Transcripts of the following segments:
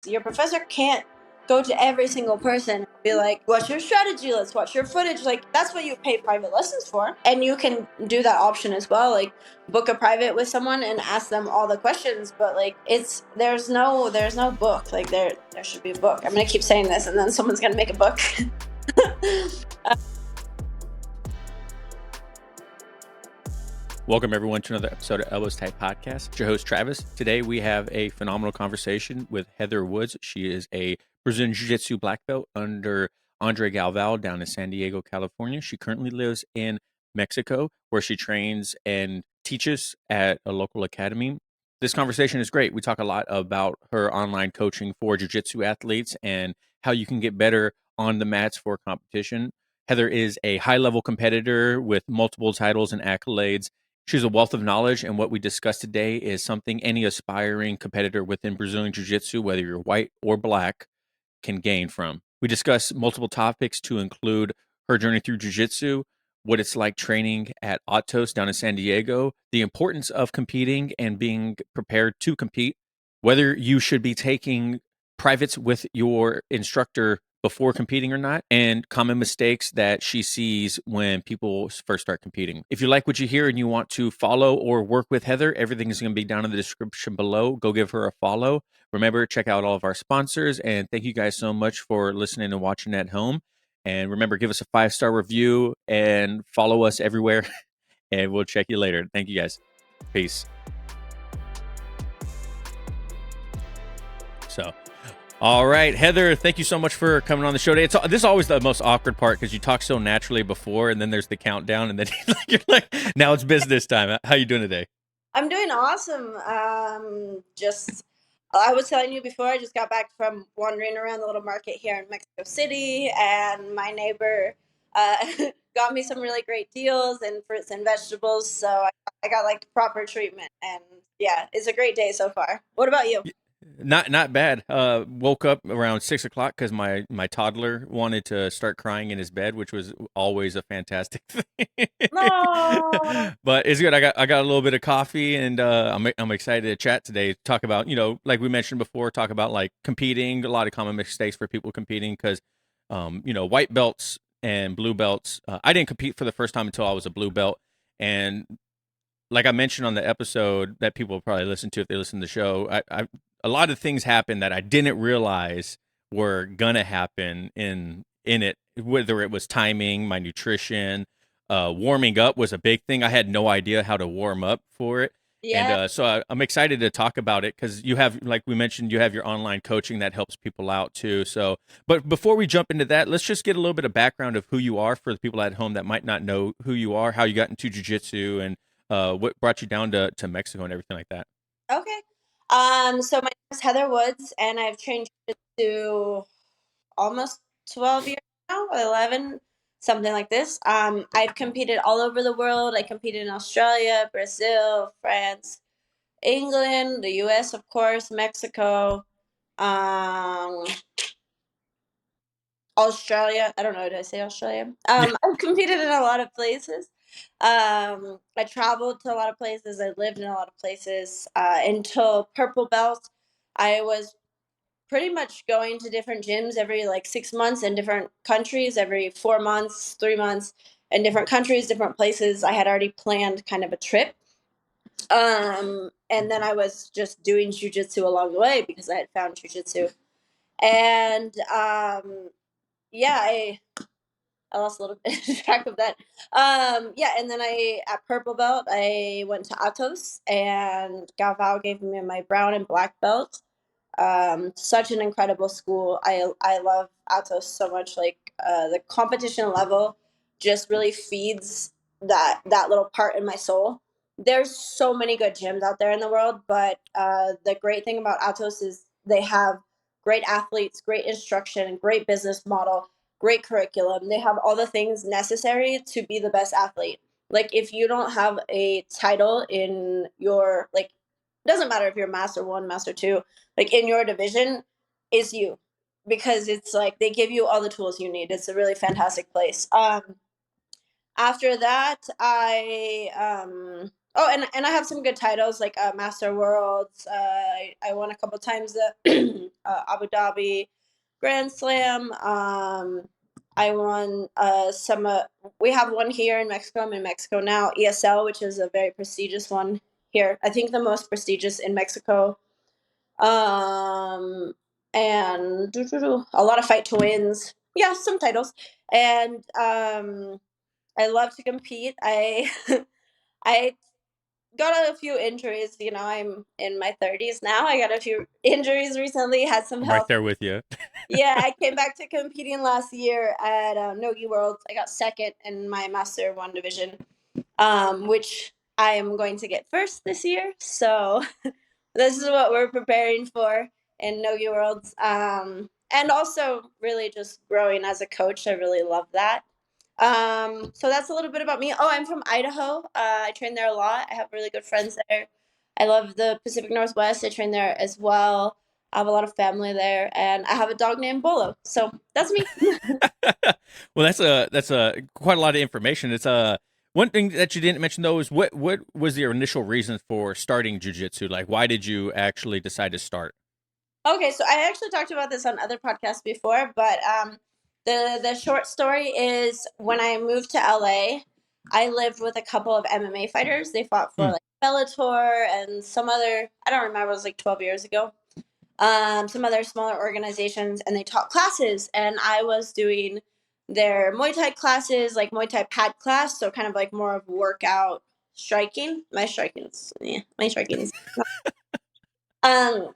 Your professor can't go to every single person and be like, what's your strategy? Let's watch your footage. Like, that's what you pay private lessons for. And you can do that option as well. Like, book a private with someone and ask them all the questions. But like, there's no book. Like, there should be a book. I'm gonna keep saying this, and then someone's gonna make a book. Welcome, everyone, to another episode of Elbows Type Podcast. It's your host, Travis. Today, we have a phenomenal conversation with Heather Woods. She is a Brazilian Jiu-Jitsu black belt under Andre Galval down in San Diego, California. She currently lives in Mexico, where she trains and teaches at a local academy. This conversation is great. We talk a lot about her online coaching for jiu-jitsu athletes and how you can get better on the mats for competition. Heather is a high-level competitor with multiple titles and accolades. She's a wealth of knowledge, and what we discussed today is something any aspiring competitor within Brazilian Jiu-Jitsu, whether you're white or black, can gain from. We discuss multiple topics to include her journey through Jiu-Jitsu, what it's like training at AtoS down in San Diego, the importance of competing and being prepared to compete, whether you should be taking privates with your instructor before competing or not, and common mistakes that she sees when people first start competing. If you like what you hear and you want to follow or work with Heather, everything is going to be down in the description below. Go give her a follow. Remember, check out all of our sponsors, and thank you guys so much for listening and watching at home. And remember, give us a 5-star review and follow us everywhere, and we'll check you later. Thank you guys. Peace. So, all right, Heather, thank you so much for coming on the show today. This is always the most awkward part because you talk so naturally before, and then there's the countdown, and then you're like, now it's business time. How you doing today? I'm doing awesome. I was telling you before, I just got back from wandering around the little market here in Mexico City, and my neighbor got me some really great deals and fruits and vegetables. So I got like proper treatment, and yeah, it's a great day so far. What about you? Not bad. Woke up around 6 o'clock because my toddler wanted to start crying in his bed, which was always a fantastic thing. No. But it's good. I got a little bit of coffee, and I'm excited to chat today. Talk about, like we mentioned before, talk about like competing. A lot of common mistakes for people competing because white belts and blue belts. I didn't compete for the first time until I was a blue belt, and like I mentioned on the episode that people will probably listen to if they listen to the show, a lot of things happened that I didn't realize were gonna happen in it. Whether it was timing, my nutrition, warming up was a big thing. I had no idea how to warm up for it. Yeah. And I'm excited to talk about it because you have, like we mentioned, you have your online coaching that helps people out too. So, but before we jump into that, let's just get a little bit of background of who you are for the people at home that might not know who you are, how you got into jiu-jitsu, and what brought you down to Mexico and everything like that. Okay. So my name is Heather Woods, and I've trained to almost 12 years now, 11, something like this. I've competed all over the world. I competed in Australia, Brazil, France, England, the US, of course, Mexico, um, Australia. I don't know, did I say Australia? I've competed in a lot of places. I traveled to a lot of places. I lived in a lot of places. Until purple belt, I was pretty much going to different gyms every like 6 months in different countries, every 4 months, 3 months in different countries, different places. I had already planned kind of a trip. And then I was just doing jujitsu along the way because I had found jujitsu. And yeah, I lost a little bit of track of that. Yeah, and then at purple belt, I went to AtoS, and Galval gave me my brown and black belt. Such an incredible school. I love AtoS so much. Like the competition level just really feeds that little part in my soul. There's so many good gyms out there in the world, but the great thing about AtoS is they have great athletes, great instruction, great business model, great curriculum. They have all the things necessary to be the best athlete. Like if you don't have a title in your like, doesn't matter if you're master 1, master 2, like in your division, is you, because it's like they give you all the tools you need. It's a really fantastic place. After that, I and I have some good titles like Master Worlds. I won a couple times the Abu Dhabi Grand Slam. I won some. We have one here in Mexico. I'm in Mexico now. ESL, which is a very prestigious one here. I think the most prestigious in Mexico. Um, and a lot of fight to wins. Yeah, some titles. And I love to compete. I I got a few injuries. You know, I'm in my 30s now. I got a few injuries recently. Had some I'm right health. there with you. Yeah, I came back to competing last year at Nogi Worlds. I got second in my Master One division, which I am going to get first this year. So this is what we're preparing for in Nogi Worlds. And also really just growing as a coach. I really love that. So that's a little bit about me. Oh, I'm from Idaho. I train there a lot. I have really good friends there. I love the Pacific Northwest. I train there as well. I have a lot of family there, and I have a dog named Bolo. So that's me. Well, that's a quite a lot of information. It's one thing that you didn't mention though is what was your initial reason for starting jujitsu? Like, why did you actually decide to start? Okay, so I actually talked about this on other podcasts before, but the short story is when I moved to LA, I lived with a couple of MMA fighters. They fought for Hmm. like Bellator and some other, I don't remember, it was like 12 years ago. Some other smaller organizations, and they taught classes, and I was doing their Muay Thai classes, like Muay Thai pad class, so kind of like more of workout striking. My striking's. Um,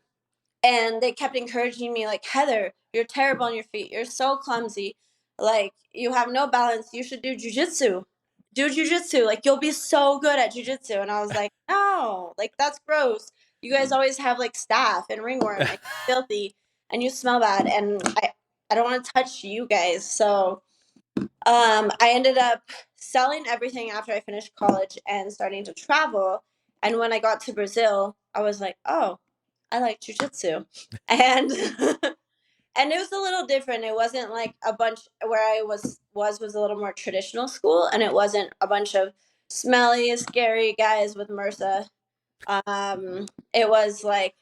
and they kept encouraging me like, Heather, you're terrible on your feet, you're so clumsy, like you have no balance, you should do jujitsu, like you'll be so good at jujitsu. And I was like, no, like that's gross. You guys always have like staph and ringworm and filthy and you smell bad, and I don't want to touch you guys. So I ended up selling everything after I finished college and starting to travel. And when I got to Brazil, I was like, oh, I like jujitsu. And and it was a little different. It wasn't like a bunch where I was a little more traditional school, and it wasn't a bunch of smelly, scary guys with MRSA. It was like,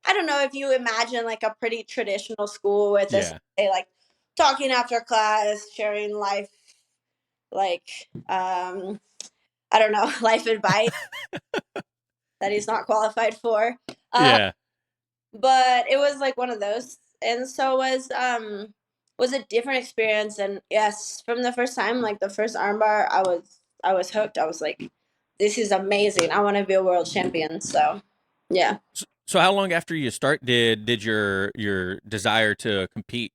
I don't know if you imagine like a pretty traditional school with this, Yeah. say like talking after class, sharing life, like I don't know, life advice that he's not qualified for. Uh, Yeah. but it was like one of those, and so was a different experience. And yes, from the first time, like the first armbar, I was hooked. I was like, this is amazing. I want to be a world champion. So yeah. So how long after you start did your desire to compete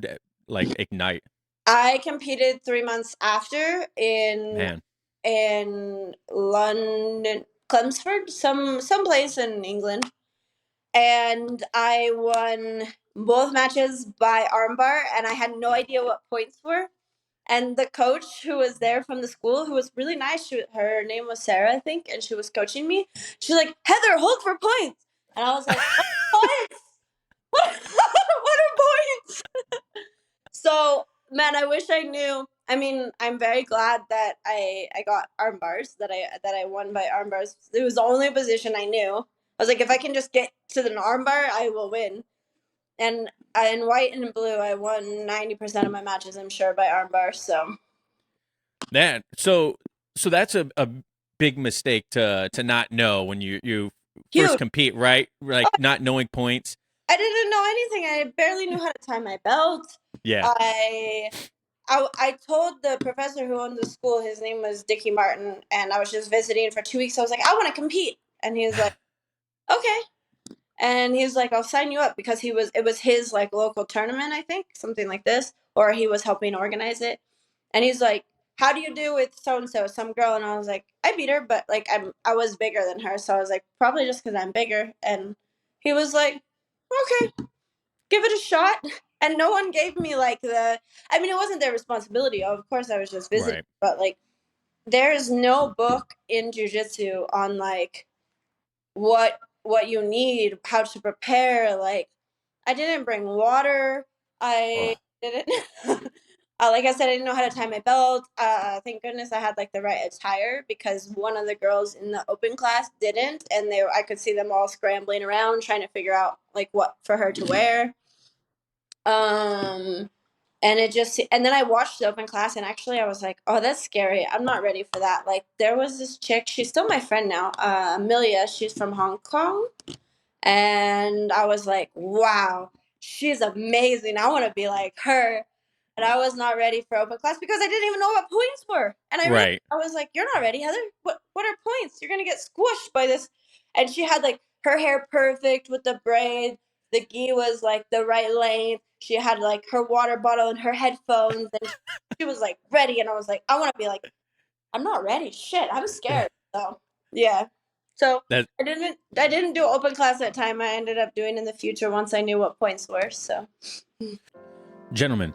uh, like ignite? I competed 3 months after Man. in London, Chelmsford, some place in England, and I won both matches by armbar, and I had no idea what points were. And the coach who was there from the school, who was really nice, her name was Sarah, I think, and she was coaching me. She's like, Heather, hold for points. And I was like, what points? What, what are points? So, man, I wish I knew. I mean, I'm very glad that I got arm bars, that I won by arm bars. It was the only position I knew. I was like, if I can just get to the arm bar, I will win. And in white and blue, I won 90% of my matches, I'm sure, by arm bar. So Man, so that's a big mistake to not know when you first huge. compete, right? Like not knowing points. I didn't know anything. I barely knew how to tie my belt. Yeah. I I told the professor who owned the school, his name was Dickie Martin, and I was just visiting for 2 weeks. I was like, I want to compete, and he was like, okay, and he was like, I'll sign you up, because it was his like local tournament, I think, something like this, or he was helping organize it, and he's like, how do you do with so and so, some girl? And I was like, I beat her, but like I was bigger than her, so I was like, probably just because I'm bigger, and he was like, okay, give it a shot. And no one gave me like I mean, it wasn't their responsibility. Of course, I was just visiting, Right. but like, there is no book in jujitsu on like what you need, how to prepare. Like, I didn't bring water. I Oh. didn't. Like I said, I didn't know how to tie my belt. Thank goodness I had like the right attire, because one of the girls in the open class didn't, and I could see them all scrambling around trying to figure out like what for her to wear. And then I watched the open class, and actually I was like, oh, that's scary. I'm not ready for that. Like, there was this chick, she's still my friend now, Amelia. She's from Hong Kong. And I was like, wow, she's amazing. I want to be like her. And I was not ready for open class because I didn't even know what points were. And Right. I was like, you're not ready, Heather. What are points? You're gonna get squished by this. And she had like her hair perfect with the braid. The gi was like the right length. She had like her water bottle and her headphones, and she was like ready. And I was like, I want to be like, I'm not ready. Shit, I'm scared. So yeah. So That I didn't do open class that time. I ended up doing in the future once I knew what points were. So Gentlemen,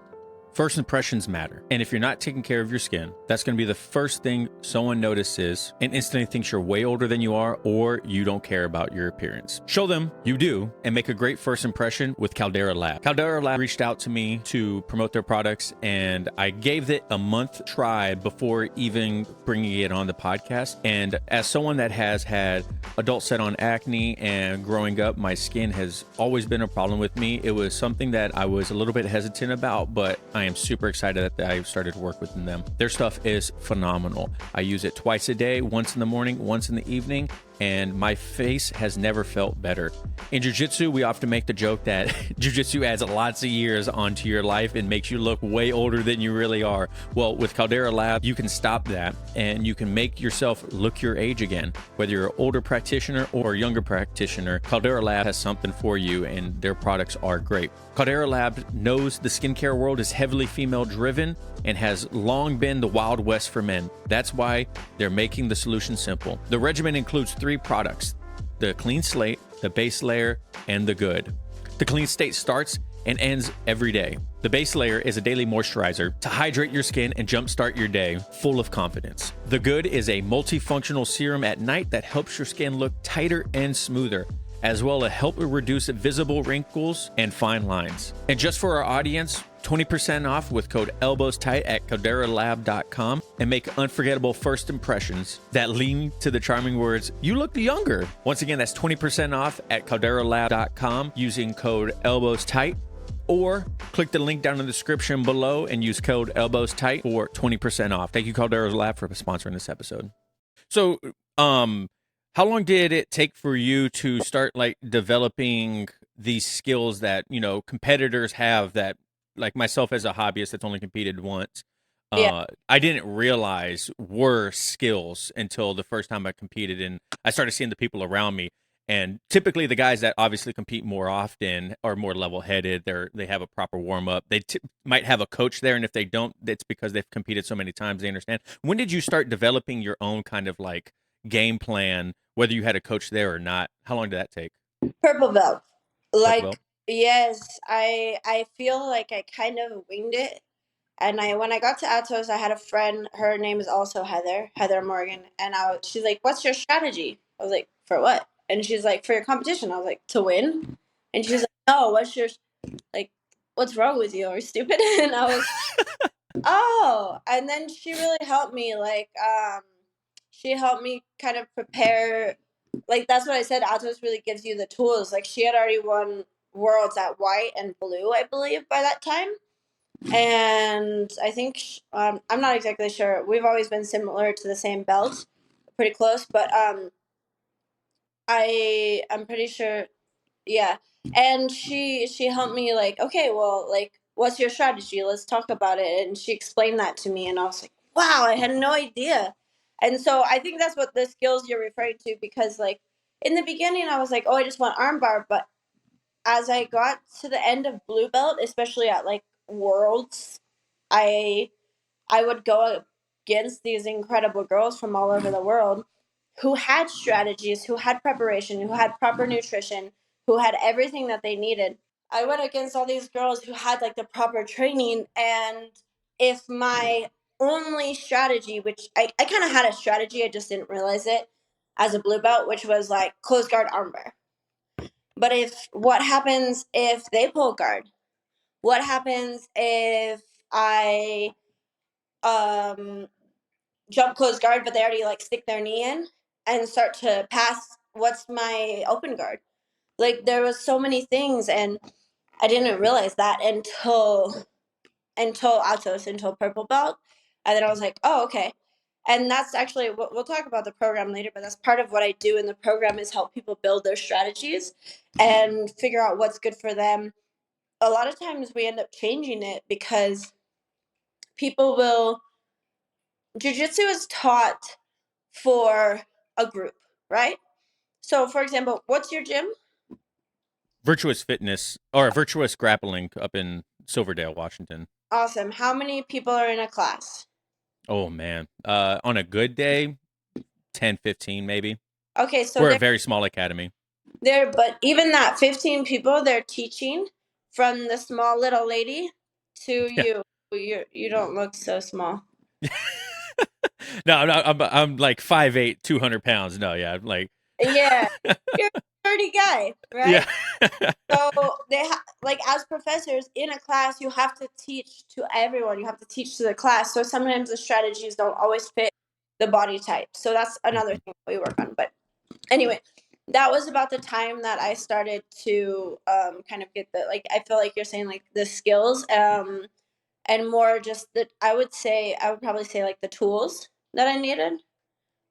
first impressions matter. And if you're not taking care of your skin, that's going to be the first thing someone notices and instantly thinks you're way older than you are, or you don't care about your appearance. Show them you do, and make a great first impression with Caldera Lab. Caldera Lab reached out to me to promote their products, and I gave it a month try before even bringing it on the podcast. And as someone that has had adult set on acne and growing up, my skin has always been a problem with me. It was something that I was a little bit hesitant about, but I am super excited that I started to work with them. Their stuff is phenomenal. I use it twice a day, once in the morning, once in the evening, and my face has never felt better. In jiu-jitsu, we often make the joke that jiu-jitsu adds lots of years onto your life and makes you look way older than you really are. Well, with Caldera Lab, you can stop that, and you can make yourself look your age again. Whether you're an older practitioner or a younger practitioner, Caldera Lab has something for you, and their products are great. Caldera Lab knows the skincare world is heavily female-driven and has long been the Wild West for men. That's why they're making the solution simple. The regimen includes 3 products: the Clean Slate, the Base Layer, and the Good. The Clean Slate starts and ends every day. The base layer is a daily moisturizer to hydrate your skin and jumpstart your day full of confidence. The Good is a multifunctional serum at night that helps your skin look tighter and smoother, as well as help reduce visible wrinkles and fine lines. And just for our audience, 20% off with code ELBOWSTIGHT at calderalab.com, and make unforgettable first impressions that lean to the charming words, "You look younger." Once again, that's 20% off at calderalab.com using code ELBOWSTIGHT, or click the link down in the description below and use code ELBOWSTIGHT for 20% off. Thank you, Caldera Lab, for sponsoring this episode. So, how long did it take for you to start like developing these skills that, competitors have, that like myself as a hobbyist that's only competed once, yeah, I didn't realize were skills until the first time I competed, and I started seeing the people around me. And typically the guys that obviously compete more often are more level-headed. They have a proper warm-up. They might have a coach there, and if they don't, it's because they've competed so many times they understand. When did you start developing your own kind of like game plan, whether you had a coach there or not? How long did that take? purple belt. Purple belt? Like, yes, I feel like I kind of winged it. And when I got to AtoS, I had a friend. Her name is also Heather Morgan. And she's like, "What's your strategy?" I was like, "For what?" And she's like, "For your competition." I was like, "To win." And she's like, "No, like, what's wrong with you? Are you stupid?" And I was, oh. And then she really helped me. Like, she helped me kind of prepare. Like, that's what I said. AtoS really gives you the tools. Like, she had already won worlds at white and blue, I believe, by that time. And I think I'm not exactly sure. We've always been similar to the same belt, pretty close. But I'm pretty sure, yeah. And she helped me, like, okay, well, like, what's your strategy? Let's talk about it. And she explained that to me, and I was like, wow, I had no idea. And so I think that's what the skills you're referring to, because like in the beginning I was like, oh, I just want armbar, but as I got to the end of blue belt, especially at like worlds, I I would go against these incredible girls from all over the world who had strategies, who had preparation, who had proper nutrition, who had everything that they needed. I went against all these girls who had like the proper training, and if my only strategy, which I kind of had a strategy, I just didn't realize it as a blue belt, which was like close guard armbar. But what happens if they pull guard? What happens if I jump close guard, but they already like stick their knee in and start to pass. What's my open guard? Like there was so many things, and I didn't realize that until AtoS, until purple belt, and then I was like, oh, okay. And that's actually what we'll talk about the program later, but that's part of what I do in the program is help people build their strategies and figure out what's good for them. A lot of times we end up changing it because people will jiu-jitsu is taught for a group, right? So for example, what's your gym? Virtuous Fitness or Virtuous Grappling up in Silverdale, Washington. Awesome. How many people are in a class? Oh man. On a good day, 10, 15 maybe. Okay, so We're a very small academy. but even that 15 people, they're teaching from the small little lady to Yeah. you. You don't look so small. No, I'm like 5'8", 200 pounds. No, yeah, like Yeah, you're a sturdy guy, right? yeah. So like as professors in a class, you have to teach to everyone. You have to teach to the class. So sometimes the strategies don't always fit the body type. So that's another Mhm. thing we work on. But anyway, that was about the time that I started to kind of get the like I feel like you're saying like the skills and more just that I would probably say like the tools that I needed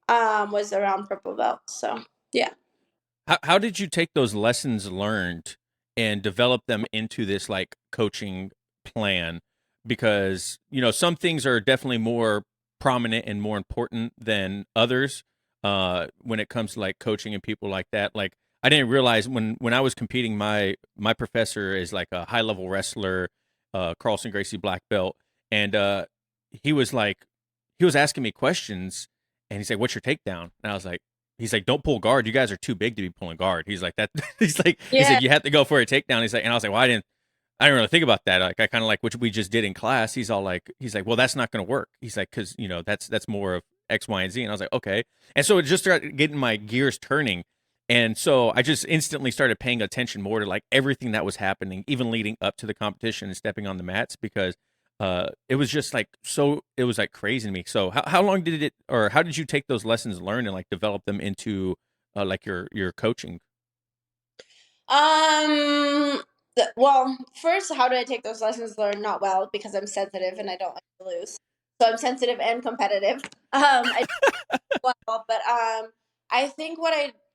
was around purple belt. So yeah. How did you take those lessons learned and develop them into this like coaching plan? Because, you know, some things are definitely more prominent and more important than others when it comes to like coaching and people like that. Like I didn't realize when I was competing, my professor is like a high level wrestler, Carlson Gracie black belt, and he was like he was asking me questions and he's like, "What's your takedown?" And I was like, he's like, "Don't pull guard. You guys are too big to be pulling guard." He's like that. He's Yeah. like, "You have to go for a takedown." He's like, and I was like, "Well, I didn't really think about that. Like, I kind of like what we just did in class." He's all like, he's like, "Well, that's not going to work." He's like, "Because you know that's more of X, Y, and Z." And I was like, "Okay." And so it just started getting my gears turning, and so I just instantly started paying attention more to like everything that was happening, even leading up to the competition and stepping on the mats because it was just like so it was like crazy to me. So how long did it or how did you take those lessons learned and like develop them into like your coaching? Um. Well, first, how do I take those lessons learned? Not well, because I'm sensitive and I don't like to lose. So I'm sensitive and competitive. I well, but I think what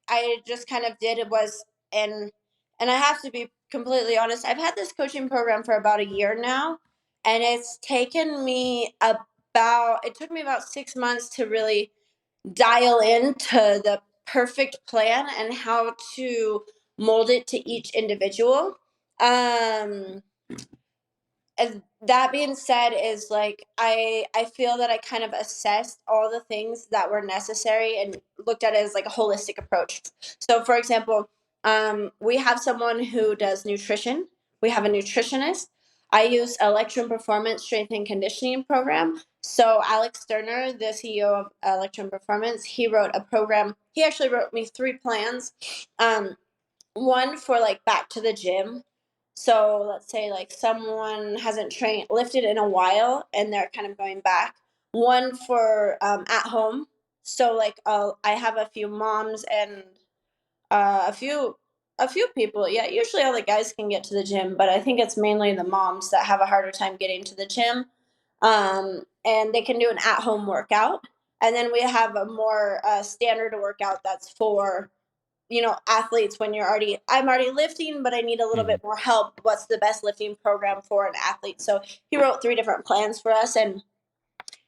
I just kind of did was and and I have to be completely honest. I've had this coaching program for about a year now, and it's taken me about it took me about 6 months to really dial into the perfect plan and how to mold it to each individual. Um, and that being said is like I feel that I kind of assessed all the things that were necessary and looked at it as like a holistic approach. So for example, we have someone who does nutrition. We have a nutritionist. I use Electrum Performance Strength and Conditioning program. So Alex Sterner, the CEO of Electrum Performance, he wrote a program. He actually wrote me 3 plans. Um, one for like back to the gym. So let's say like someone hasn't trained lifted in a while and they're kind of going back. One for at home. So like I have a few moms and a few people. Yeah, usually all the guys can get to the gym, but I think it's mainly the moms that have a harder time getting to the gym. And they can do an at home workout. And then we have a more standard workout that's for athletes when I'm already lifting, but I need a little Hmm. bit more help. What's the best lifting program for an athlete? So he wrote 3 different plans for us, and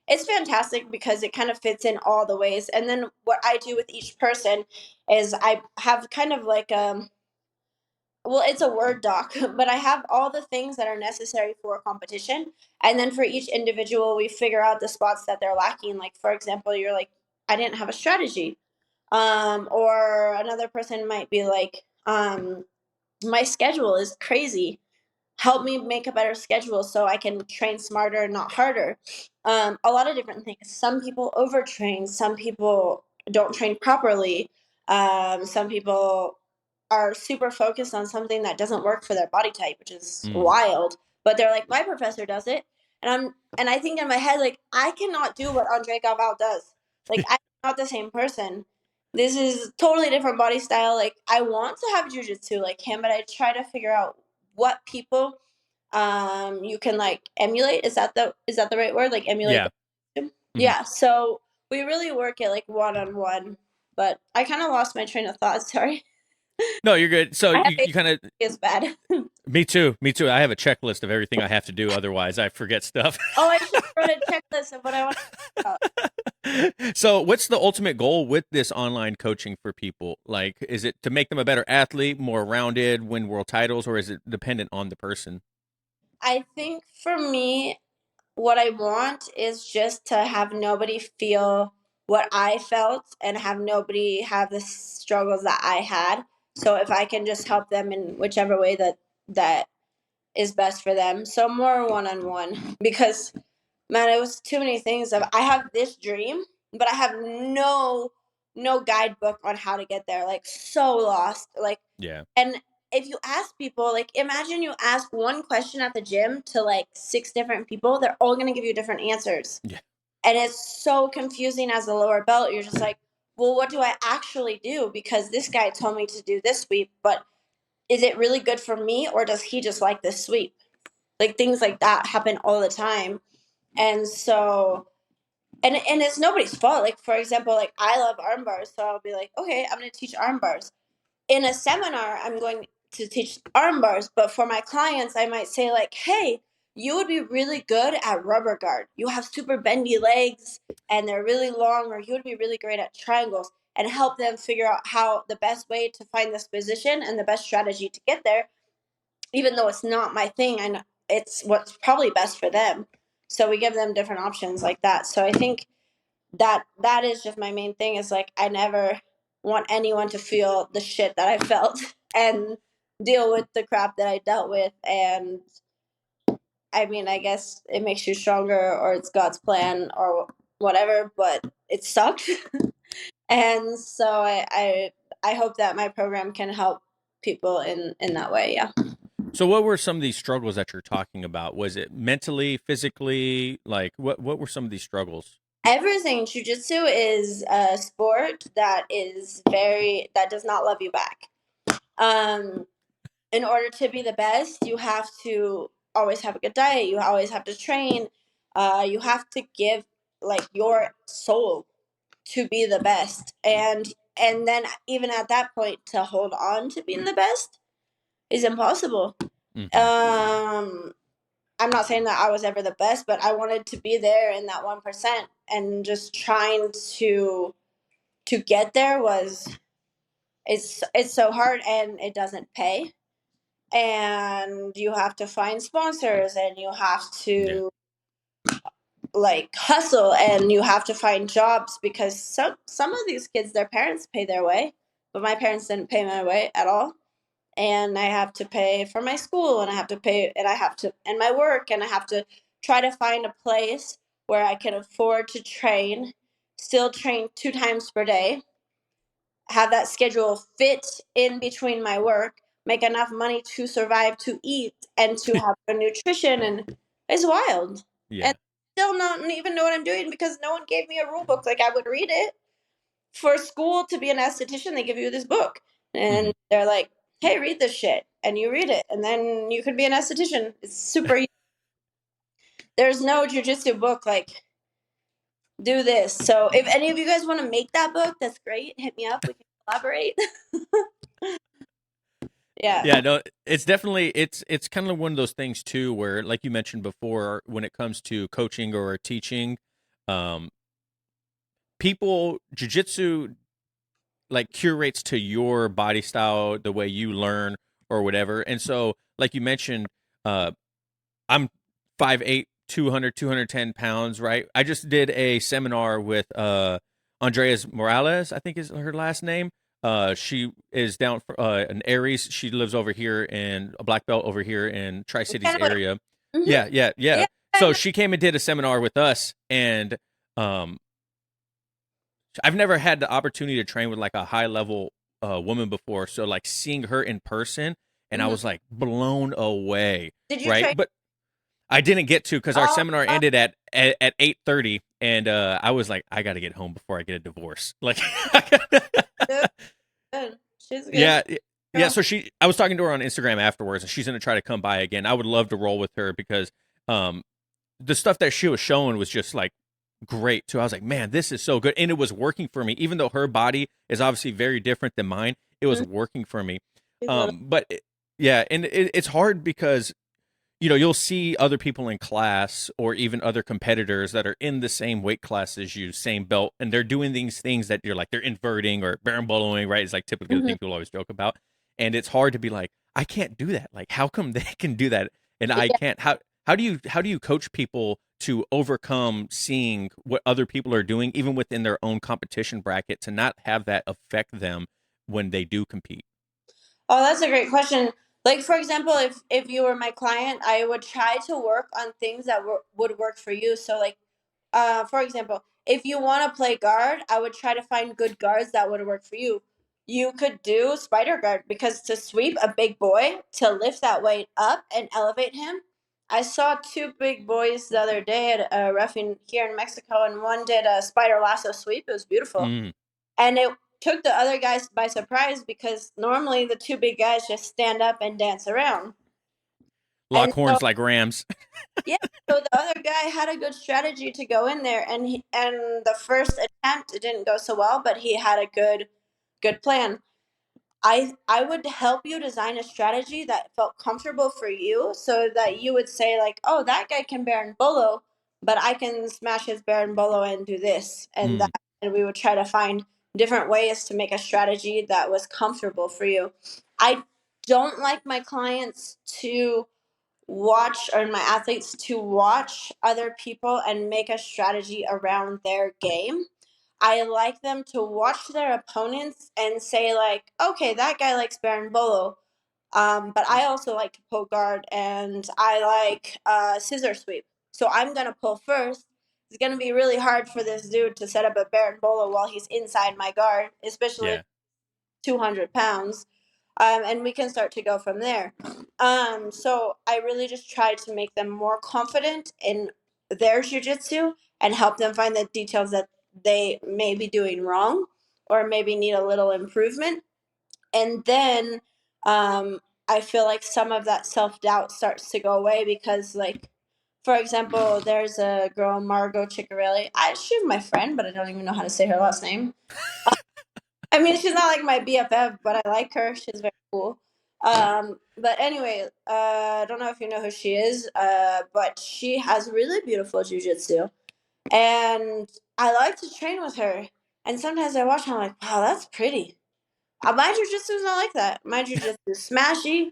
it's fantastic because it kind of fits in all the ways. And then what I do with each person is I have kind of like well, it's a Word doc, but I have all the things that are necessary for a competition. And then for each individual, we figure out the spots that they're lacking. Like, for example, you're like, I didn't have a strategy. Or another person might be like, my schedule is crazy. Help me make a better schedule so I can train smarter, not harder. A lot of different things. Some people overtrain. Some people don't train properly. Some people are super focused on something that doesn't work for their body type, which is Mm. wild. But they're like, my professor does it. And I think in my head, like, I cannot do what Andre Galval does. Like, I'm not the same person. This is totally different body style. Like, I want to have jujitsu like him, but I try to figure out what people you can like emulate. Is that the right word? Like emulate. Yeah. Mhm. Yeah. So we really work it like one on one. But I kind of lost my train of thought. Sorry. No, you're good. So I have you kind of, it's bad. me too. Me too. I have a checklist of everything I have to do. Otherwise, I forget stuff. Oh, I should wrote a checklist of what I want to talk about. So, what's the ultimate goal with this online coaching for people? Like, is it to make them a better athlete, more rounded, win world titles, or is it dependent on the person? I think for me, what I want is just to have nobody feel what I felt and have nobody have the struggles that I had. So if I can just help them in whichever way that is best for them. So more one on one because man, it was too many things of I have this dream, but I have no guidebook on how to get there. Like so lost. Like Yeah. and if you ask people, like imagine you ask one question at the gym to like six different people, they're all gonna give you different answers. Yeah. And it's so confusing as a lower belt. You're just like, well, what do I actually do? Because this guy told me to do this sweep, but is it really good for me or does he just like this sweep? Like things like that happen all the time. And so and it's nobody's fault. Like for example, like I love arm bars, so I'll be like, okay, I'm gonna teach arm bars. In a seminar, I'm going to teach arm bars, but for my clients, I might say like, hey, you would be really good at rubber guard. You have super bendy legs and they're really long, or you would be really great at triangles, and help them figure out how the best way to find this position and the best strategy to get there. Even though it's not my thing, I know it's what's probably best for them. So we give them different options like that. So I think that is just my main thing is like I never want anyone to feel the shit that I felt and deal with the crap that I dealt with. And I mean, I guess it makes you stronger or it's God's plan or whatever, but it sucks. And so I hope that my program can help people in that way. Yeah. So, what were some of these struggles that you're talking about? Was it mentally, physically? Like, what were some of these struggles? Everything. Jiu-jitsu is a sport that does not love you back. Um, in order to be the best, you have to always have a good diet. You always have to train. You have to give like your soul to be the best, and then even at that point, to hold on to being the best is impossible. Hmm. I'm not saying that I was ever the best, but I wanted to be there in that 1%, and just trying to get there was it's so hard and it doesn't pay, and you have to find sponsors and you have Yeah. to like hustle and you have to find jobs because some of these kids their parents pay their way, but my parents didn't pay my way at all. And I have to pay for my school and I have to pay and I have to and my work, and I have to try to find a place where I can afford to train, still train 2 times per day, have that schedule fit in between my work, make enough money to survive, to eat, and to have a nutrition. And it's wild. And Yeah. still not even know what I'm doing because no one gave me a rule book. Like I would read it. For school to be an esthetician, they give you this book. Hmm. And they're like, hey, read this shit. And you read it. And then you could be an esthetician. It's super easy. There's no jujitsu book like do this. So if any of you guys want to make that book, that's great. Hit me up. We can collaborate. Yeah. Yeah, no, it's definitely it's kind of one of those things too, where like you mentioned before, when it comes to coaching or teaching, um, people jujitsu like curates to your body style, the way you learn or whatever. And so, like you mentioned, uh, I'm 5'8", 210 pounds, right? I just did a seminar with Andreas Morales, I think is her last name. She is down for, in Aries. She lives over here in a black belt over here in Tri Cities Kind of what, area. mm-hmm. Yeah, yeah, yeah. Yeah. So she came and did a seminar with us, and um, I've never had the opportunity to train with like a high level woman before. So like seeing her in person, and I Mm-hmm. was like blown away, Did you right? train But I didn't get to because our Oh, seminar ended at 8:30, and I was like, I got to get home before I get a divorce. Like, good, good. She's good. yeah, yeah. Girl. So I was talking to her on Instagram afterwards, and she's gonna try to come by again. I would love to roll with her because um, the stuff that she was showing was just like great too. I was like, man, this is so good, and it was working for me. Even though her body is obviously very different than mine, it was Mhm. working for me. She's little. Yeah, and it's hard because you'll see other people in class or even other competitors that are in the same weight class as you, same belt, and they're doing these things that you're like they're inverting or barimboloing, right? It's like typically the Mhm. thing people always joke about, and it's hard to be like, I can't do that. Like, how come they can do that and I Yeah. can't? How do you coach people to overcome seeing what other people are doing, even within their own competition bracket, to not have that affect them when they do compete? Oh, that's a great question. Like for example, if you were my client, I would try to work on things that would work for you. So like, for example, if you want to play guard, I would try to find good guards that would work for you. You could do spider guard because to sweep a big boy, to lift that weight up and elevate him. I saw two big boys the other day at a roughing here in Mexico, and one did a spider lasso sweep. It was beautiful. Mm. And it took the other guys by surprise because normally the two big guys just stand up and dance around. Lock And so horns like rams. yeah, so the other guy had a good strategy to go in there, and the first attempt it didn't go so well, but he had a good plan. I would help you design a strategy that felt comfortable for you so that you would say like, "Oh, that guy can Baron Bolo, but I can smash his Baron Bolo and do this and that." Mm. And we would try to find different ways to make a strategy that was comfortable for you. I don't like my clients to watch or my athletes to watch other people and make a strategy around their game. I like them to watch their opponents and say like, okay, that guy likes Baron Bolo, but I also like to pull guard and I like scissor sweep. So I'm gonna pull first. It's gonna be really hard for this dude to set up a Baron Bolo while he's inside my guard, especially Yeah. 200 pounds. And we can start to go from there. So I really just try to make them more confident in their jujitsu and help them find the details that they may be doing wrong or maybe need a little improvement. And then I feel like some of that self doubt starts to go away because, like, for example, there's a girl, Margot Ciccarelli. She's my friend, but I don't even know how to say her last name. I mean, she's not like my BFF, but I like her. She's very cool. But anyway, I don't know if you know who she is, but she has really beautiful jujitsu, and I like to train with her. And sometimes I watch, and I'm like, wow, that's pretty. My jujitsu is not like that. My jujitsu is smashy.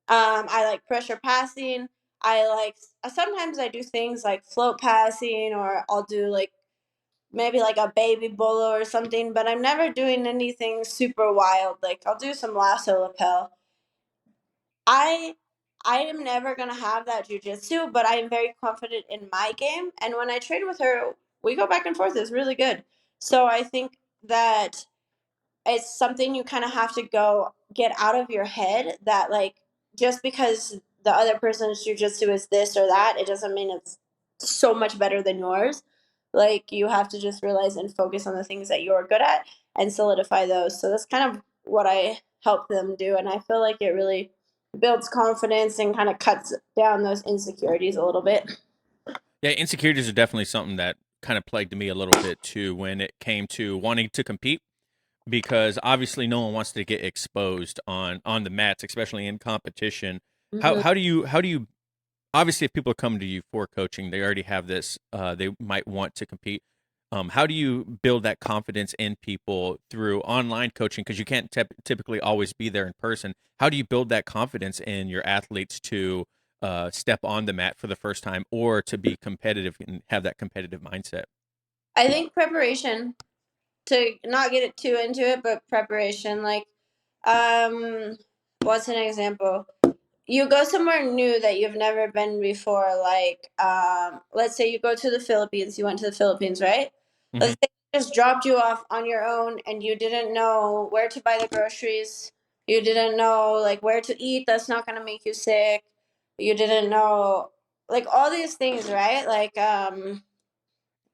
I like pressure passing. I like sometimes I do things like float passing, or I'll do like maybe like a baby bolo or something, but I'm never doing anything super wild. Like I'll do some lasso lapel. I I am never gonna have that jujitsu, but I am very confident in my game. And when I train with her, we go back and forth. It's really good. So I think that it's something you kind of have to go get out of your head that like just because the other person's jujitsu is this or that, it doesn't mean it's so much better than yours. Like you have to just realize and focus on the things that you're good at and solidify those. So that's kind of what I help them do, and I feel like it really builds confidence and kind of cuts down those insecurities a little bit. Yeah, insecurities are definitely something that kind of plagued me a little bit too when it came to wanting to compete because obviously no one wants to get exposed on the mats, especially in competition. How Mhm. how do you obviously if people come to you for coaching, they already have this they might want to compete. How do you build that confidence in people through online coaching because you can't typically always be there in person? How do you build that confidence in your athletes to step on the mat for the first time or to be competitive and have that competitive mindset? I think preparation, to not get it too into it, but preparation. Like, um, what's an example? You go somewhere new that you've never been before. Like, let's say you go to the Philippines. You went to the Philippines, right? Let's Hmm. say they just dropped you off on your own, and you didn't know where to buy the groceries. You didn't know like where to eat. That's not gonna make you sick. You didn't know. like all these things, right? Like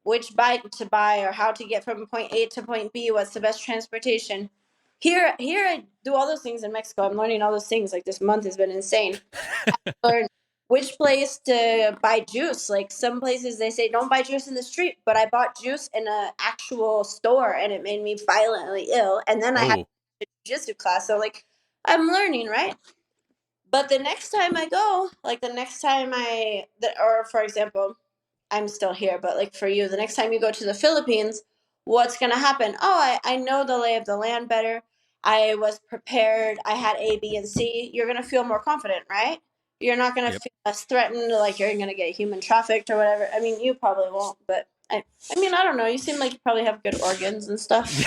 which bike to buy or how to get from point A to point B, what's the best transportation. Here I do all those things in Mexico. I'm learning all those things. Like this month has been insane. Learn which place to buy juice. Like some places they say don't buy juice in the street, but I bought juice in an actual store and it made me violently ill. And then I had Oh, a jiu-jitsu class. So like I'm learning, right? But the next time I go, like the next time or for example, I'm still here, but like for you, the next time you go to the Philippines, what's going to happen? Oh, I know the lay of the land better. I was prepared. I had A, B, and C. You're going to feel more confident, right? You're not going to yep. feel less threatened, like you're going to get human trafficked or whatever. I mean, you probably won't, but I mean, I don't know. You seem like you probably have good organs and stuff.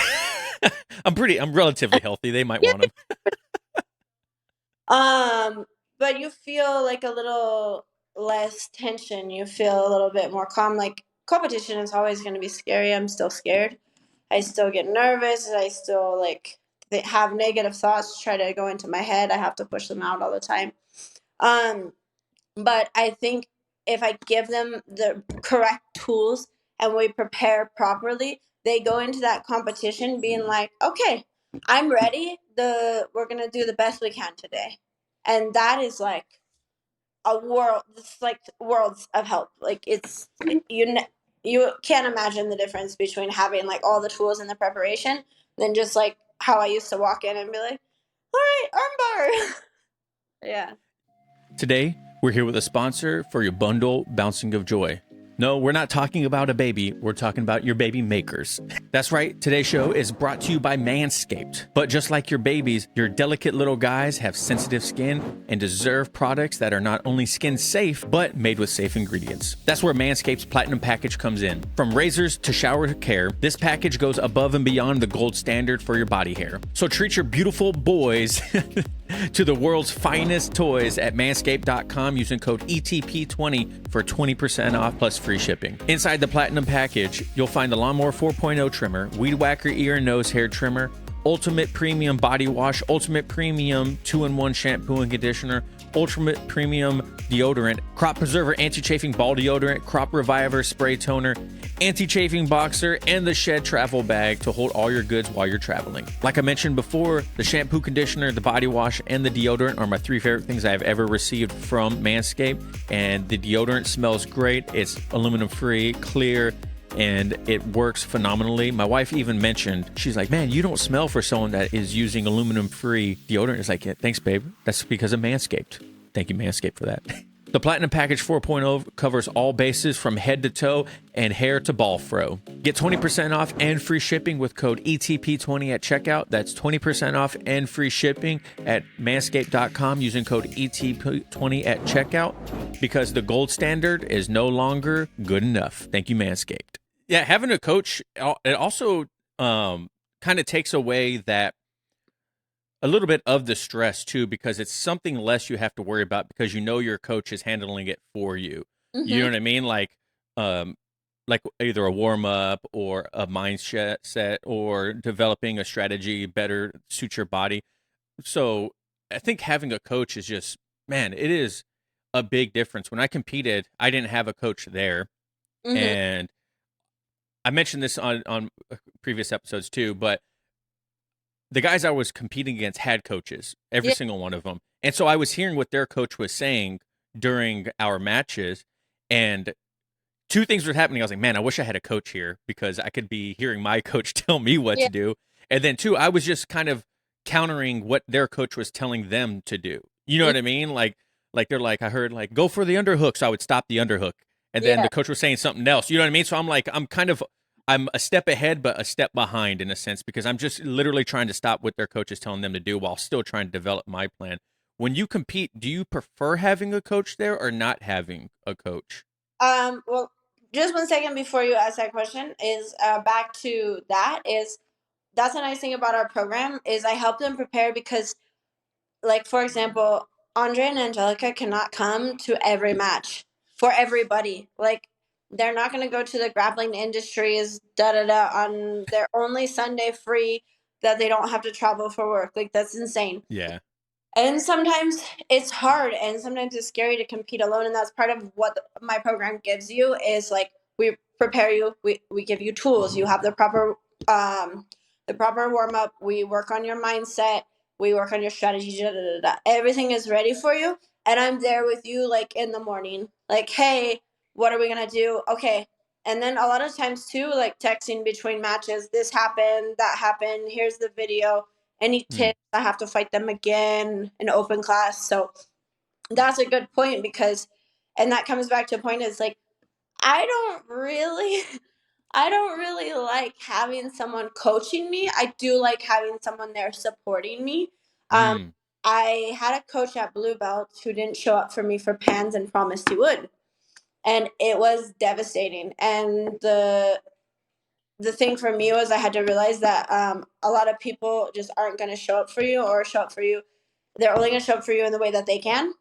I'm relatively healthy. They might Yeah. want them. Um, but you feel like a little less tension. You feel a little bit more calm. Like competition is always going to be scary. I'm still scared. I still get nervous. I still like have negative thoughts try to go into my head. I have to push them out all the time. Um, but I think if I give them the correct tools and we prepare properly, they go into that competition being like, okay, I'm ready. We're gonna do the best we can today, and that is like a world. It's like worlds of help. Like you can't imagine the difference between having like all the tools and the preparation than just like how I used to walk in and be like, all right, armbar. Yeah. Today, we're here with a sponsor for your bundle Bouncing of Joy. No, we're not talking about a baby. We're talking about your baby makers. That's right. Today's show is brought to you by Manscaped. But just like your babies, your delicate little guys have sensitive skin and deserve products that are not only skin safe, but made with safe ingredients. That's where Manscaped's Platinum Package comes in. From razors to shower care, this package goes above and beyond the gold standard for your body hair. So treat your beautiful boys to the world's finest toys at manscaped.com using code ETP20 for 20% off plus free shipping. Inside the Platinum Package, you'll find the Lawnmower 4.0 trimmer, Weed Whacker ear and nose hair trimmer, Ultimate Premium Body Wash, Ultimate Premium 2-in-1 shampoo and conditioner, Ultimate Premium deodorant, Crop Preserver Anti-Chafing Ball Deodorant, Crop Reviver Spray Toner, Anti-Chafing Boxer, and the Shed Travel Bag to hold all your goods while you're traveling. Like I mentioned before, the shampoo, conditioner, the body wash, and the deodorant are my 3 favorite things I have ever received from Manscaped, and the deodorant smells great. It's aluminum-free, clear, and it works phenomenally. My wife even mentioned, she's like, man, you don't smell for someone that is using aluminum-free deodorant. It's like, yeah, thanks, babe. That's because of Manscaped. Thank you, Manscaped, for that. The Platinum Package 4.0 covers all bases from head to toe and hair to ball fro. Get 20% off and free shipping with code ETP20 at checkout. That's 20% off and free shipping at manscaped.com using code ETP20 at checkout, because the gold standard is no longer good enough. Thank you, Manscaped. Yeah, having a coach, it also kind of takes away that a little bit of the stress too, because it's something less you have to worry about because you know your coach is handling it for you. You know Mm-hmm. what I mean? Like either a warm up or a mindset set or developing a strategy better suit your body. So I think having a coach is just, man, it is a big difference. When I competed, I didn't have a coach there, Mm-hmm. and I mentioned this on previous episodes too, but the guys I was competing against had coaches, every Yeah. single one of them. And so I was hearing what their coach was saying during our matches, and 2 things were happening. I was like, man, I wish I had a coach here because I could be hearing my coach tell me what Yeah. to do. And then 2, I was just kind of countering what their coach was telling them to do. You know what I mean? Like they're like, I heard like go for the underhook, so I would stop the underhook. And then Yeah. the coach was saying something else. You know what I mean? So I'm like, I'm a step ahead, but a step behind in a sense, because I'm just literally trying to stop what their coach is telling them to do while still trying to develop my plan. When you compete, do you prefer having a coach there or not having a coach? Well, just 1 second before you ask that question is back to that is that's the nice thing about our program is I help them prepare because like for example, Andre and Angelica cannot come to every match for everybody. Like they're not going to go to the grappling industries da da da on their only Sunday free that they don't have to travel for work. Like that's insane. Yeah. And sometimes it's hard and sometimes it's scary to compete alone. And that's part of what my program gives you is like, we prepare you, we give you tools. You have the proper warm up. We work on your mindset. We work on your strategy. Da, da, da, da. Everything is ready for you. And I'm there with you like in the morning, like, hey, what are we going to do? Okay. And then a lot of times too, like texting between matches, this happened, that happened, here's the video, any Mm. tips, I have to fight them again in open class. So that's a good point because, and that comes back to a point is like, I don't really, I don't really like having someone coaching me. I do like having someone there supporting me. Um, Mm. I had a coach at Blue Belt who didn't show up for me for pans and promised he would. And it was devastating. And the thing for me was I had to realize that a lot of people just aren't going to show up for you or show up for you. They're only going to show up for you in the way that they can.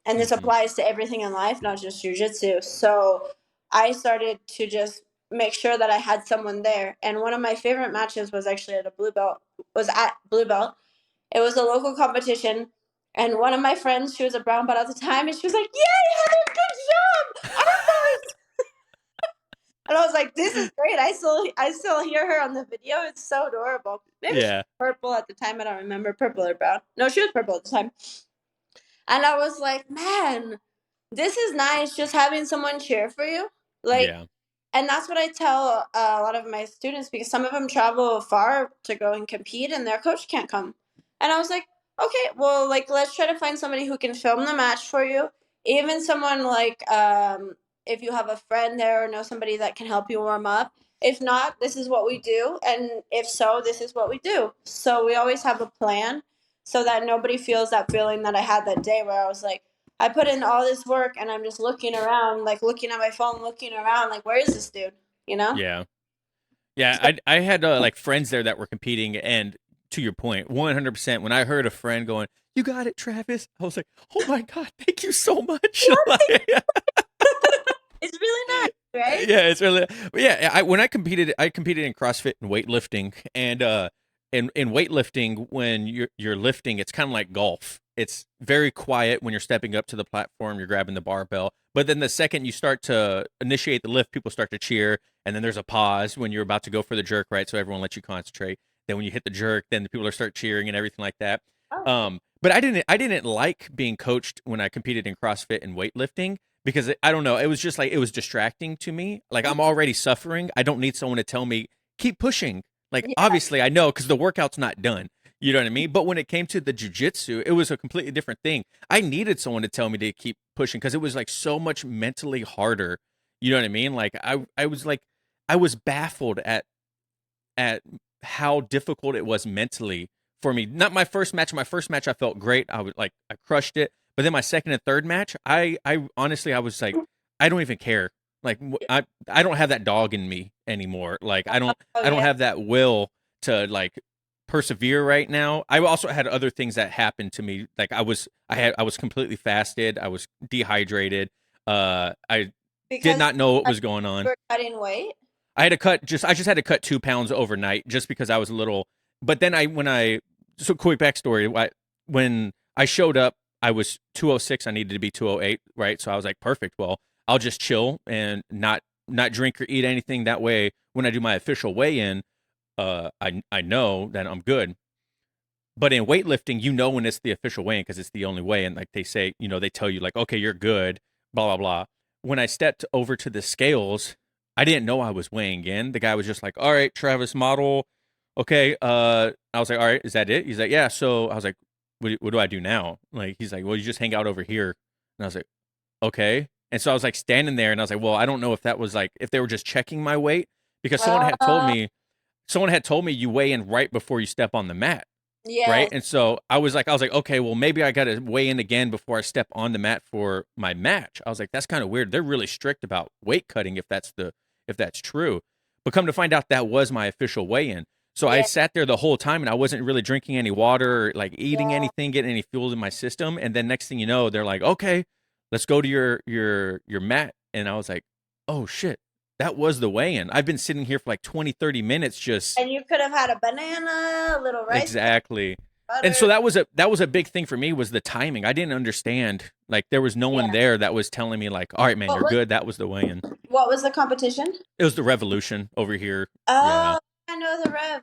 And this Mm-hmm. applies to everything in life, not just jujitsu. So I started to just make sure that I had someone there. And one of my favorite matches was actually at a blue belt, was at Blue Belt. It was a local competition. And one of my friends, she was a brown belt at the time, and she was like, "Yay, Heather, good job! Armbars!" And I was like, "This is great." I still hear her on the video. It's so adorable. Maybe she Yeah. was purple at the time. I don't remember, purple or brown. No, she was purple at the time. And I was like, "Man, this is nice. Just having someone cheer for you." Like, Yeah. and that's what I tell a lot of my students because some of them travel far to go and compete, and their coach can't come. And I was like, okay, well, like let's try to find somebody who can film the match for you. Even someone like if you have a friend there or know somebody that can help you warm up. If not, this is what we do, and if so, this is what we do. So we always have a plan, so that nobody feels that feeling that I had that day where I was like, I put in all this work and I'm just looking around, like looking at my phone, looking around, like, where is this dude? You know? Yeah. Yeah. I had like friends there that were competing, and to your point, 100%. When I heard a friend going, "You got it, Travis," I was like, "Oh my god, thank you so much!" Like, It's really nice, right? yeah, it's really. But yeah, when I competed in CrossFit and weightlifting, and in weightlifting, when you're lifting, it's kind of like golf. It's very quiet when you're stepping up to the platform, you're grabbing the barbell. But then the second you start to initiate the lift, people start to cheer, and then there's a pause when you're about to go for the jerk, right? So everyone lets you concentrate. Then when you hit the jerk, then the people start cheering and everything like that. Oh, But I didn't like being coached when I competed in CrossFit and weightlifting because I don't know, it was just like it was distracting to me. Like I'm already suffering. I don't need someone to tell me keep pushing. Like yeah, obviously I know because the workout's not done. You know what I mean? But when it came to the jujitsu, it was a completely different thing. I needed someone to tell me to keep pushing because it was like so much mentally harder. You know what I mean? Like I was baffled at how difficult it was mentally for me. Not my first match. My first match I felt great. I crushed it. But then my second and third match, I honestly I was like I don't even care. Like I don't have that dog in me anymore. Like oh I don't yeah, have that will to like persevere right now. I also had other things that happened to me. Like I was completely fasted. I was dehydrated. I did because not know what was going on. you're cutting weight. I just had to cut 2 pounds overnight just because I was a little. But then so quick backstory. When I showed up, I was 206. I needed to be 208, right? So I was like, perfect. Well, I'll just chill and not drink or eat anything. That way, when I do my official weigh in, I know that I'm good. But in weightlifting, you know when it's the official weigh in because it's the only way. And like they say, they tell you like, okay, you're good, blah blah blah. When I stepped over to the scales, I didn't know I was weighing in. The guy was just like, all right, Travis model. Okay. I was like, all right, is that it? He's like, yeah. So I was like, what do I do now? Like, he's like, well, you just hang out over here. And I was like, okay. And so I was like standing there and I was like, well, I don't know if that was like, if they were just checking my weight because Uh, someone had told me you weigh in right before you step on the mat, right? yes, And so I was like, okay, well, maybe I got to weigh in again before I step on the mat for my match. I was like, that's kind of weird. They're really strict about weight cutting if that's true. But come to find out, that was my official weigh in. So I yes, sat there the whole time and I wasn't really drinking any water or like eating yeah. anything, getting any fuel in my system. And then next thing you know, they're like, okay, let's go to your mat. And I was like, oh shit, that was the weigh in. I've been sitting here for like 20, 30 minutes just And you could have had a banana, a little rice. exactly. And so butter. that was a big thing for me was the timing. I didn't understand. Like there was no one Yeah. there that was telling me like, all right, man, What you're was good. That was the weigh-in. what was the competition? It was the Revolution over here. Yeah. Oh, I know the Rev. Oh,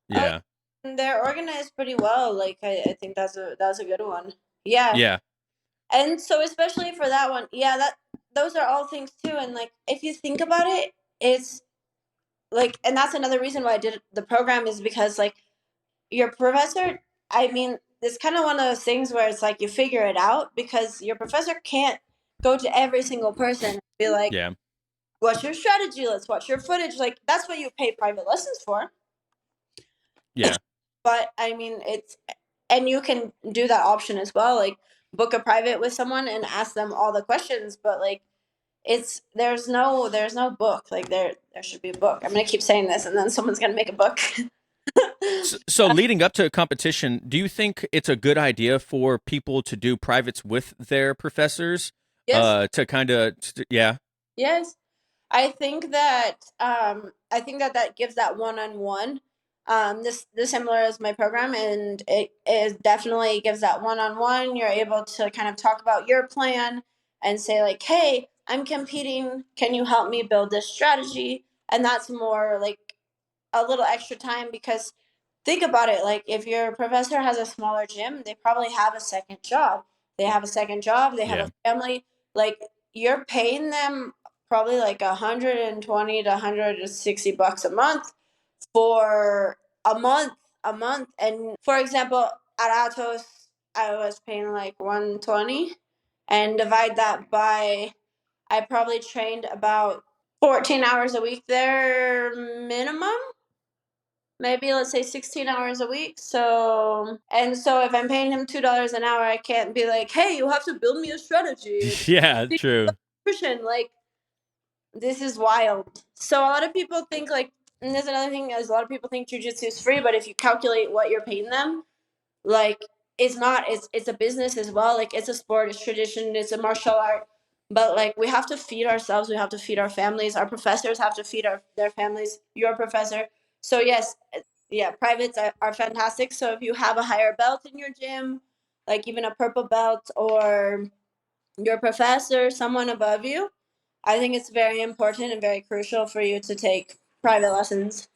Yeah. yeah. They're organized pretty well. Like I think that's a good one. Yeah. Yeah. And so especially for that one, yeah, that those are all things too. And like if you think about it, it's like, and that's another reason why I did the program is because like your professor, I mean, it's kind of one of those things where it's like you figure it out because your professor can't go to every single person and be like, Yeah. what's your strategy? Let's watch your footage. Like that's what you pay private lessons for. Yeah. But I mean, it's, and you can do that option as well, like book a private with someone and ask them all the questions. But like, it's there's no book. Like there should be a book. I'm gonna keep saying this, and then someone's gonna make a book. So leading up to a competition, do you think it's a good idea for people to do privates with their professors? Yes, To kind of, yeah, yes. I think that that gives that one on one. This similar as my program, and it definitely gives that one on one. You're able to kind of talk about your plan and say like, "Hey, I'm competing. Can you help me build this strategy?" And that's more like a little extra time because think about it, like if your professor has a smaller gym, they probably have a second job. They have a second job, they have yeah, a family. Like you're paying them probably like 120 to 160 bucks a month for a month. And for example, at AtoS, I was paying like 120 and divide that by, I probably trained about 14 hours a week there minimum, maybe let's say 16 hours a week. So, and so if I'm paying him $2 an hour, I can't be like, hey, you have to build me a strategy, yeah, true. nutrition. Like, this is wild. So a lot of people think like, and there's another thing is a lot of people think jujitsu is free, but if you calculate what you're paying them, like it's not, it's a business as well. Like it's a sport, it's tradition, it's a martial art. But like we have to feed ourselves, we have to feed our families, our professors have to feed their families, your professor. So yes, yeah, privates are fantastic. So if you have a higher belt in your gym, like even a purple belt, or your professor, someone above you, I think it's very important and very crucial for you to take private lessons.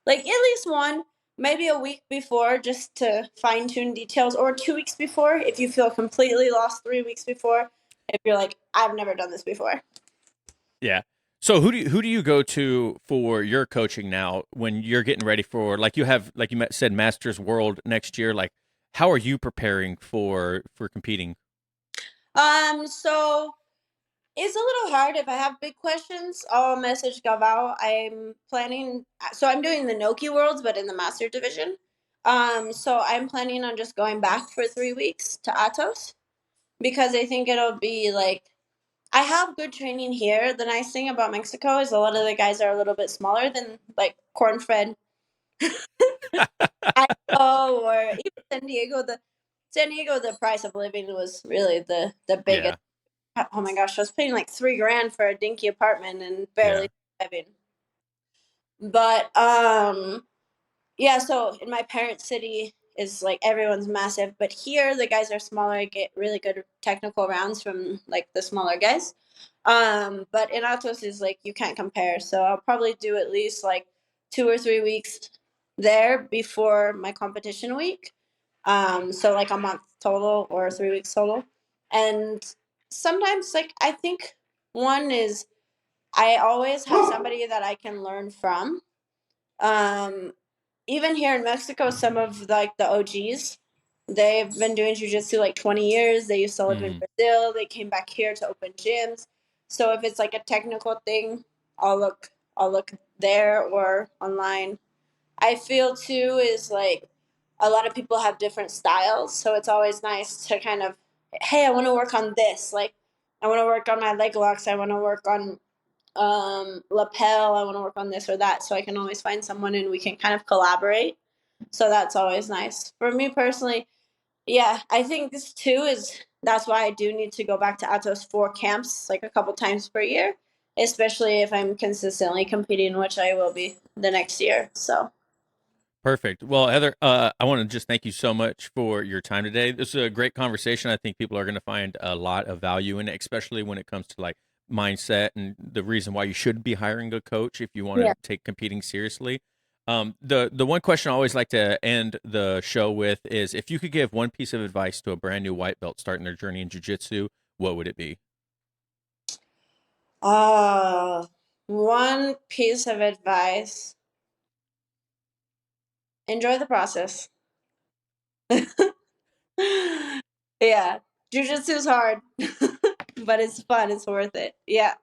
Like at least one, maybe a week before, just to fine tune details, or 2 weeks before if you feel completely lost, 3 weeks before if you're like, I've never done this before. Yeah. So who do you go to for your coaching now when you're getting ready for like you have like you said Masters World next year? Like, how are you preparing for competing? So it's a little hard. If I have big questions, I'll message Galval. I'm planning, so I'm doing the Noki Worlds, but in the Master Division. So I'm planning on just going back for 3 weeks to AtoS because I think it'll be like, I have good training here. The nice thing about Mexico is a lot of the guys are a little bit smaller than like cornfed Idaho or even San Diego. The price of living was really the biggest. Yeah, Oh my gosh, I was paying like 3 grand for a dinky apartment and yeah, barely surviving. But yeah, so in my parents' city is like everyone's massive, but here the guys are smaller. I get really good technical rounds from like the smaller guys. But in AtoS is like you can't compare. So I'll probably do at least like 2 or 3 weeks there before my competition week. So like a month total or 3 weeks total. And sometimes like I think one is I always have somebody that I can learn from. Um, Even here in Mexico, some of like the OGs, they've been doing jujitsu like 20 years. They used to live in mm, Brazil. They came back here to open gyms. So if it's like a technical thing, I'll look there or online. I feel too is like a lot of people have different styles, so it's always nice to kind of, hey, I want to work on this. Like I want to work on my leg locks. I want to work on lapel. I want to work on this or that. So I can always find someone and we can kind of collaborate. So that's always nice. For me personally, yeah, I think this too is that's why I do need to go back to AtoS for camps like a couple times per year, especially if I'm consistently competing, which I will be the next year. So Perfect. Well, Heather, I want to just thank you so much for your time today. This is a great conversation. I think people are going to find a lot of value in it, especially when it comes to like mindset and the reason why you should be hiring a coach if you want Yeah. to take competing seriously. The one question I always like to end the show with is if you could give one piece of advice to a brand new white belt starting their journey in jiu-jitsu, what would it be? One piece of advice: enjoy the process. Yeah, jujitsu is hard, but it's fun. It's worth it. Yeah,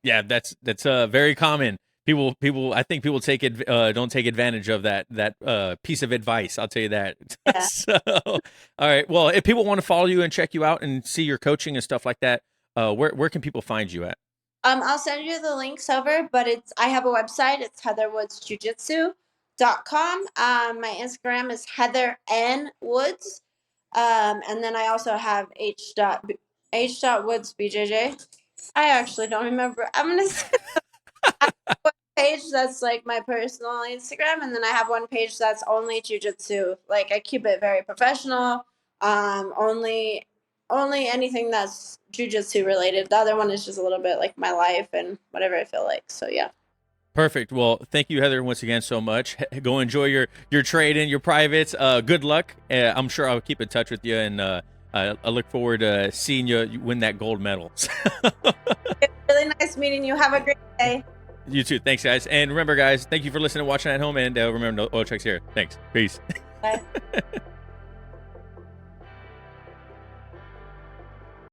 Yeah, that's very common. People I think people don't take advantage of that piece of advice. I'll tell you that. yeah. So, all right. Well, if people want to follow you and check you out and see your coaching and stuff like that, where can people find you at? I'll send you the links over, but I have a website. It's heatherwoodsjujitsu.com. My Instagram is Heather N Woods. And then I also have H dot Woods BJJ. I actually don't remember. I'm gonna say I have one page that's like my personal Instagram, and then I have one page that's only jujitsu. Like I keep it very professional. Only anything that's jujitsu related. The other one is just a little bit like my life and whatever I feel like. So yeah. Perfect. Well, thank you, Heather, once again so much. Go enjoy your trade in your privates. Good luck. I'm sure I'll keep in touch with you, and I look forward to seeing you win that gold medal. It's really nice meeting you. Have a great day. You too. Thanks, guys. And remember, guys, thank you for listening and watching at home. And remember, no oil checks here. Thanks. Peace. Bye.